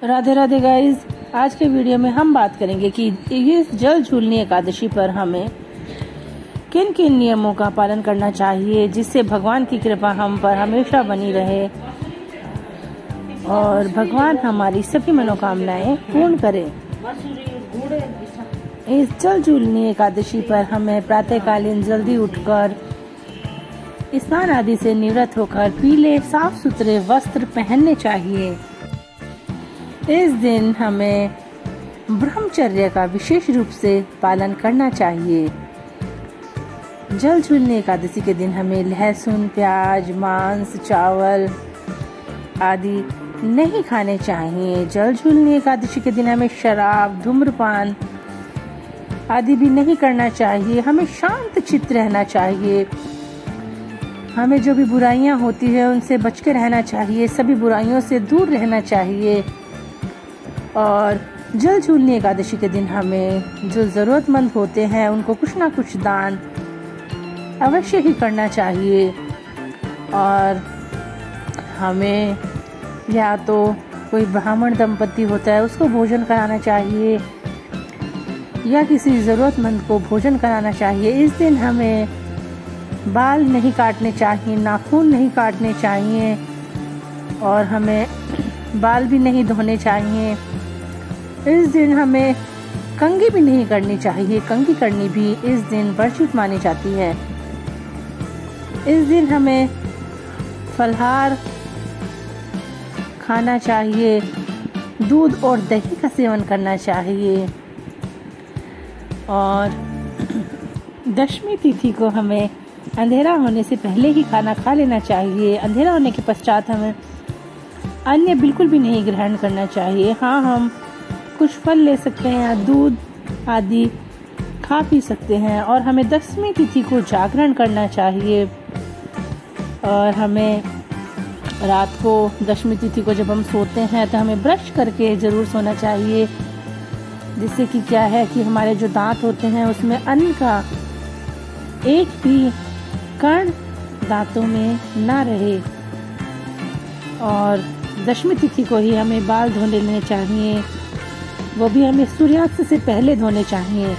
Radhe Radhe guys. आज के video में हम बात करेंगे कि इस जल झूलनी एकादशी पर हमें किन किन नियमों का पालन करना चाहिए जिससे भगवान की कृपा हम पर हमेशा बनी रहे और भगवान हमारी सभी मनोकामनाएं पूर्ण करे। इस जल झूलनी एकादशी पर हमें प्रातःकालीन जल्दी उठकर स्नान आदि से निवृत्त होकर पीले साफ सुथरे वस्त्र पहनने चाहिए। इस दिन हमें ब्रह्मचर्य का विशेष रूप से पालन करना चाहिए। जल झूलनी एकादशी के दिन हमें लहसुन, प्याज, मांस, चावल आदि नहीं खाने चाहिए। जल झूलनी एकादशी के दिन हमें शराब, धूम्रपान आदि भी नहीं करना चाहिए। हमें शांत चित्त रहना चाहिए। हमें जो भी बुराइयां होती है उनसे बच के रहना चाहिए। सभी बुराइयों से दूर रहना चाहिए। और जल झूलनी एकादशी के दिन हमें जो जरूरतमंद होते हैं उनको कुछ ना कुछ दान अवश्य ही करना चाहिए। और हमें या तो कोई ब्राह्मण दंपति होता है उसको भोजन कराना चाहिए या किसी जरूरतमंद को भोजन कराना चाहिए। इस दिन हमें बाल नहीं काटने चाहिए, नाखून नहीं काटने चाहिए और हमें बाल भी नहीं धोने चाहिए। इस दिन हमें कंघी भी नहीं करनी चाहिए। कंघी करनी भी इस दिन वर्जित मानी जाती है। इस दिन हमें फलाहार खाना चाहिए। दूध और दही का सेवन करना चाहिए। और दशमी तिथि को हमें अंधेरा होने से पहले ही खाना खा लेना चाहिए। अंधेरा होने के पश्चात हमें अन्य बिल्कुल भी नहीं ग्रहण करना चाहिए। हाँ, हम कुछ फल ले सकते हैं या दूध आदि खा पी सकते हैं। और हमें दशमी तिथि को जागरण करना चाहिए। और हमें रात को दशमी तिथि को जब हम सोते हैं तो हमें ब्रश करके ज़रूर सोना चाहिए, जिससे कि क्या है कि हमारे जो दांत होते हैं उसमें अन्न का एक भी कण दांतों में ना रहे। और दशमी तिथि को ही हमें बाल धो लेने चाहिए। वो भी हमें सूर्यास्त से पहले धोने चाहिए।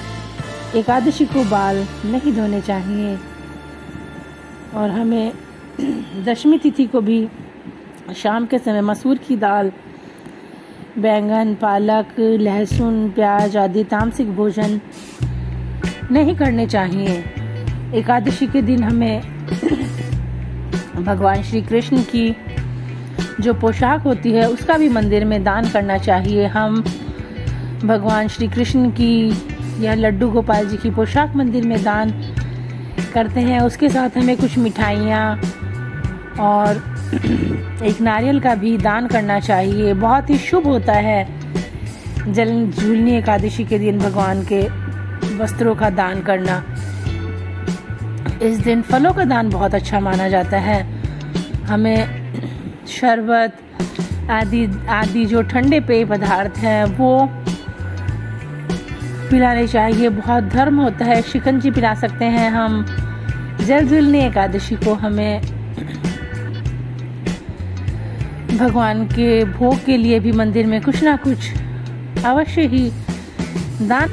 एकादशी को बाल नहीं धोने चाहिए। और हमें दशमी तिथि को भी शाम के समय मसूर की दाल, बैंगन, पालक, लहसुन, प्याज आदि तामसिक भोजन नहीं करने चाहिए। एकादशी के दिन हमें भगवान श्री कृष्ण की जो पोशाक होती है उसका भी मंदिर में दान करना चाहिए। हम भगवान श्री कृष्ण की या लड्डू गोपाल जी की पोशाक मंदिर में दान करते हैं। उसके साथ हमें कुछ मिठाइयाँ और एक नारियल का भी दान करना चाहिए। बहुत ही शुभ होता है जल झूलनी एकादशी के दिन भगवान के वस्त्रों का दान करना। इस दिन फलों का दान बहुत अच्छा माना जाता है। हमें शरबत आदि जो ठंडे पेय पदार्थ हैं वो पिलाने चाहिए। बहुत धर्म होता है, शिकंजी पिला सकते हैं हम। जल झूलनी एकादशी को हमें भगवान के भोग के लिए भी मंदिर में कुछ ना कुछ अवश्य ही दान